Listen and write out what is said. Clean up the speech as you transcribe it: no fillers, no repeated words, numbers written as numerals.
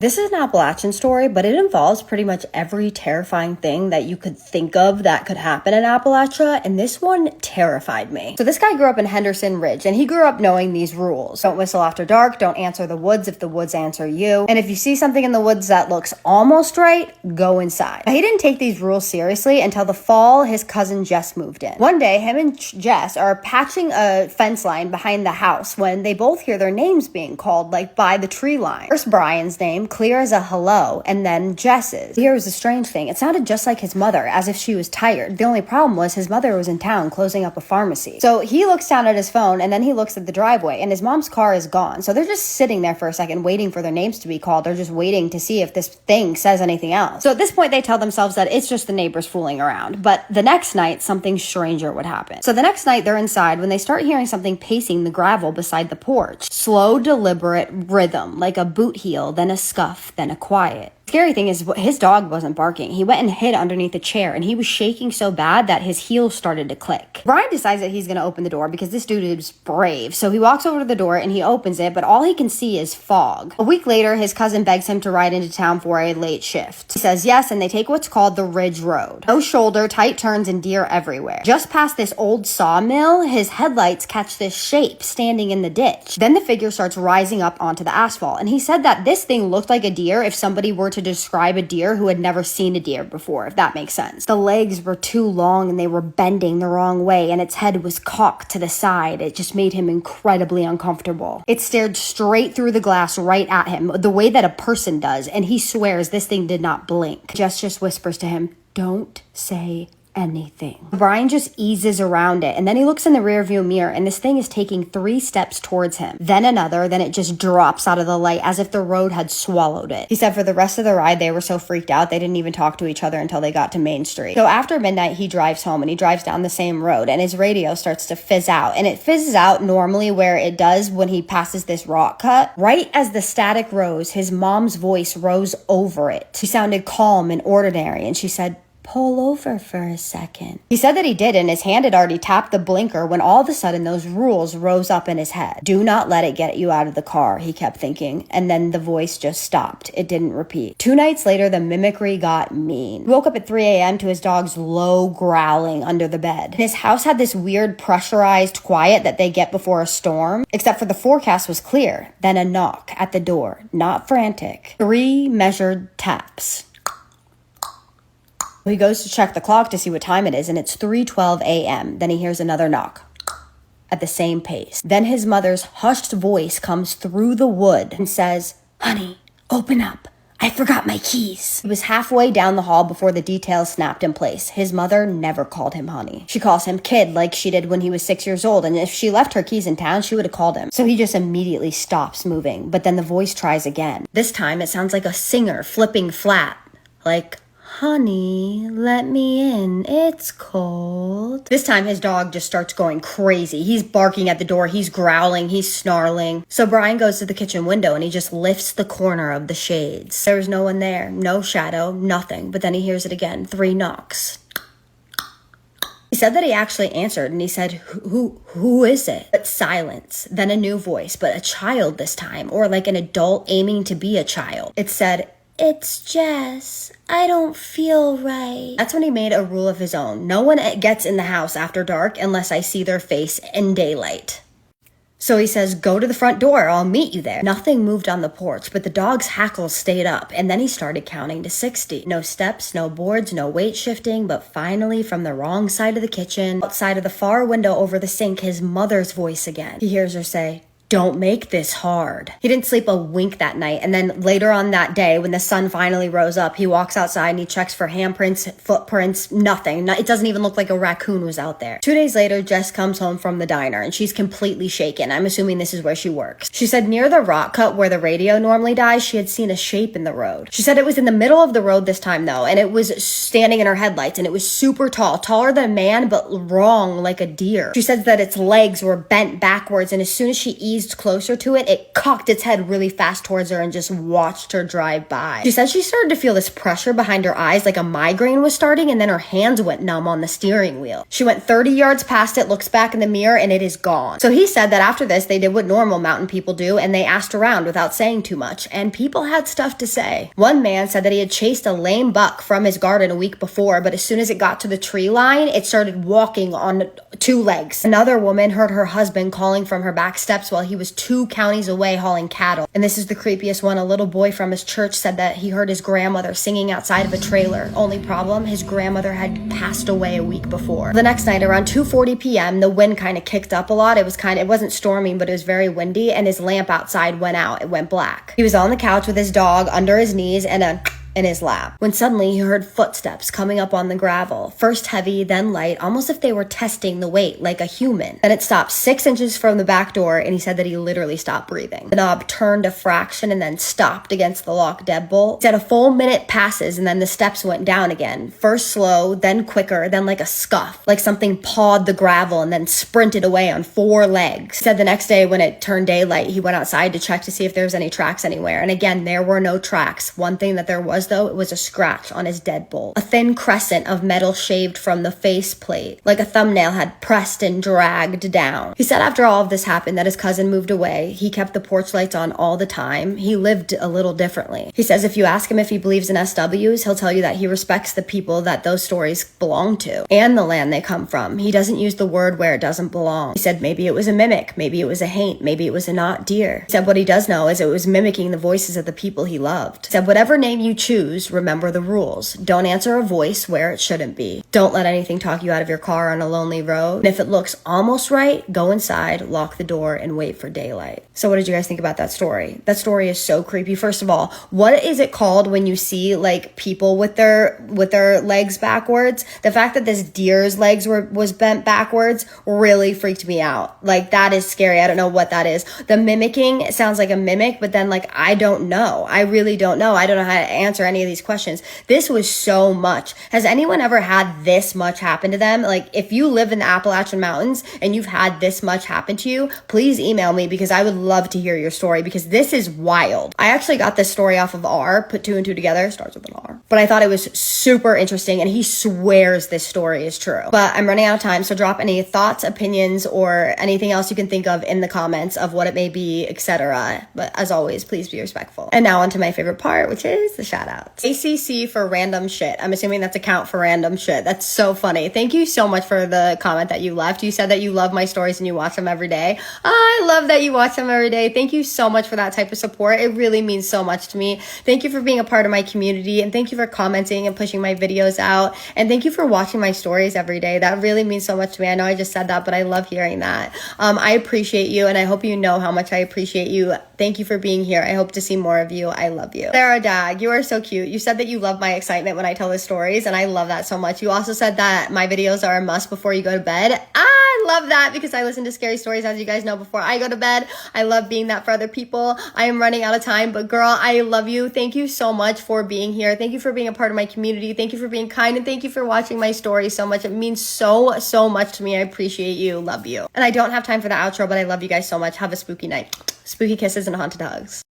This is an Appalachian story, but it involves pretty much every terrifying thing that you could think of that could happen in Appalachia, and this one terrified me. So this guy grew up in Henderson Ridge, and he grew up knowing these rules. Don't whistle after dark, don't answer the woods if the woods answer you, and if you see something in the woods that looks almost right, go inside. But he didn't take these rules seriously until the fall his cousin Jess moved in. One day, him and Jess are patching a fence line behind the house when they both hear their names being called, like by the tree line. First Brian's name, clear as a hello, and then Jess's. Here was the strange thing. It sounded just like his mother, as if she was tired. The only problem was his mother was in town closing up a pharmacy. So he looks down at his phone, and then he looks at the driveway, and his mom's car is gone. So they're just sitting there for a second waiting for their names to be called. They're just waiting to see if this thing says anything else. So at this point, they tell themselves that it's just the neighbors fooling around. But the next night, something stranger would happen. So the next night, they're inside when they start hearing something pacing the gravel beside the porch. Slow, deliberate rhythm, like a boot heel, then a scuff, then a quiet. Scary thing is his dog wasn't barking. He went and hid underneath a chair, and he was shaking so bad that his heels started to click. Brian decides that he's going to open the door because this dude is brave. So he walks over to the door and he opens it, but all he can see is fog. A week later, his cousin begs him to ride into town for a late shift. He says yes, and they take what's called the Ridge Road. No shoulder, tight turns, and deer everywhere. Just past this old sawmill, his headlights catch this shape standing in the ditch. Then the figure starts rising up onto the asphalt, and he said that this thing looked like a deer if somebody were to describe a deer who had never seen a deer before, if that makes sense. The legs were too long and they were bending the wrong way, and its head was cocked to the side. It just made him incredibly uncomfortable. It stared straight through the glass right at him, the way that a person does, and he swears this thing did not blink. Jess just whispers to him, "Don't say anything." Brian just eases around it, and then he looks in the rearview mirror, and this thing is taking 3 steps towards him, then another, then it just drops out of the light as if the road had swallowed it. He said for the rest of the ride they were so freaked out they didn't even talk to each other until they got to Main Street. So after midnight he drives home, and he drives down the same road, and his radio starts to fizz out, and it fizzes out normally where it does when he passes this rock cut. Right as the static rose, his mom's voice rose over it. She sounded calm and ordinary, and she said, "Pull over for a second." He said that he did, and his hand had already tapped the blinker when all of a sudden those rules rose up in his head. "Do not let it get you out of the car," he kept thinking, and then the voice just stopped. It didn't repeat. 2 nights later, the mimicry got mean. He woke up at 3 a.m. to his dog's low growling under the bed. His house had this weird pressurized quiet that they get before a storm, except for the forecast was clear. Then a knock at the door, not frantic. 3 measured taps. He goes to check the clock to see what time it is, and it's 3:12 a.m. Then he hears another knock at the same pace. Then his mother's hushed voice comes through the wood and says, "Honey, open up. I forgot my keys." He was halfway down the hall before the details snapped in place. His mother never called him honey. She calls him kid like she did when he was 6 years old, and if she left her keys in town, she would have called him. So he just immediately stops moving, but then the voice tries again. This time it sounds like a singer flipping flat, like, "Honey, let me in. It's cold." This time his dog just starts going crazy. He's barking at the door. He's growling. He's snarling. So Brian goes to the kitchen window and he just lifts the corner of the shades. There's no one there. No shadow. Nothing. But then he hears it again. 3 knocks. He said that he actually answered, and he said, who is it? But silence. Then a new voice, but a child this time, or like an adult aiming to be a child. It said, "It's Jess. I don't feel right." That's when he made a rule of his own. No one gets in the house after dark unless I see their face in daylight. So he says, "Go to the front door. I'll meet you there." Nothing moved on the porch, but the dog's hackles stayed up, and then he started counting to 60. No steps, no boards, no weight shifting, but finally from the wrong side of the kitchen, outside of the far window over the sink, his mother's voice again. He hears her say, "Don't make this hard." He didn't sleep a wink that night, and then later on that day, when the sun finally rose up, he walks outside and he checks for handprints, footprints, nothing. It doesn't even look like a raccoon was out there. 2 days later, Jess comes home from the diner, and she's completely shaken. I'm assuming this is where she works. She said near the rock cut where the radio normally dies, she had seen a shape in the road. She said it was in the middle of the road this time, though, and it was standing in her headlights, and it was super tall, taller than a man, but wrong like a deer. She says that its legs were bent backwards, and as soon as she eased eased closer to it, it cocked its head really fast towards her and just watched her drive by. She said she started to feel this pressure behind her eyes like a migraine was starting, and then her hands went numb on the steering wheel. She went 30 yards past it, looks back in the mirror, and it is gone. So he said that after this, they did what normal mountain people do, and they asked around without saying too much, and people had stuff to say. One man said that he had chased a lame buck from his garden a week before, but as soon as it got to the tree line, it started walking on 2 legs. Another woman heard her husband calling from her back steps while he was 2 counties away hauling cattle. And this is the creepiest one. A little boy from his church said that he heard his grandmother singing outside of a trailer. Only problem, his grandmother had passed away a week before. The next night around 2:40 p.m., the wind kind of kicked up a lot. It wasn't storming, but it was very windy, and his lamp outside went out. It went black. He was on the couch with his dog under his knees and in his lap, when suddenly he heard footsteps coming up on the gravel. First heavy, then light, almost if they were testing the weight like a human. Then it stopped 6 inches from the back door, and he said that he literally stopped breathing. The knob turned a fraction and then stopped against the lock deadbolt. He said a full minute passes, and then the steps went down again. First slow, then quicker, then like a scuff, like something pawed the gravel and then sprinted away on 4 legs. He said the next day when it turned daylight, he went outside to check to see if there was any tracks anywhere. And again, there were no tracks. One thing that there was, though, it was a scratch on his deadbolt. A thin crescent of metal shaved from the faceplate, like a thumbnail had pressed and dragged down. He said after all of this happened that his cousin moved away. He kept the porch lights on all the time. He lived a little differently. He says if you ask him if he believes in SWs, he'll tell you that he respects the people that those stories belong to and the land they come from. He doesn't use the word where it doesn't belong. He said maybe it was a mimic, maybe it was a haint, maybe it was a not deer. He said what he does know is it was mimicking the voices of the people he loved. He said whatever name you choose, remember the rules. Don't answer a voice where it shouldn't be. Don't let anything talk you out of your car on a lonely road. And if it looks almost right, go inside, lock the door, and wait for daylight. So what did you guys think about that story? That story is so creepy. First of all, what is it called when you see like people with their legs backwards? The fact that this deer's legs was bent backwards really freaked me out. Like that is scary. I don't know what that is. The mimicking, it sounds like a mimic, but then like I don't know. I really don't know. I don't know how to answer any of these questions. This was so much. Has anyone ever had this much happen to them? Like if you live in the Appalachian Mountains and you've had this much happen to you, please email me because I would love to hear your story because this is wild. I actually got this story off of R, put 2 and 2 together, starts with an R. But I thought it was super interesting and he swears this story is true. But I'm running out of time, so drop any thoughts, opinions, or anything else you can think of in the comments of what it may be, etc. But as always, please be respectful. And now on to my favorite part, which is the shout outs. ACC for random shit. I'm assuming that's account for random shit. That's so funny. Thank you so much for the comment that you left. You said that you love my stories and you watch them every day. I love that you watch them every day. Thank you so much for that type of support. It really means so much to me. Thank you for being a part of my community, and thank you for commenting and pushing my videos out, and thank you for watching my stories every day. That really means so much to me. I know I just said that, but I love hearing that. I appreciate you, and I hope you know how much I appreciate you. Thank you for being here. I hope to see more of you. I love you. Sarah Dag, you are so cute. You said that you love my excitement when I tell the stories, and I love that so much. You also said that my videos are a must before you go to bed. I love that because I listen to scary stories, as you guys know, before I go to bed. I love being that for other people. I am running out of time, but girl, I love you. Thank you so much for being here. Thank you for being a part of my community. Thank you for being kind, and thank you for watching my stories so much. It means so much to me. I appreciate you. Love you. And I don't have time for the outro, but I love you guys so much. Have a spooky night. Spooky kisses and haunted hugs.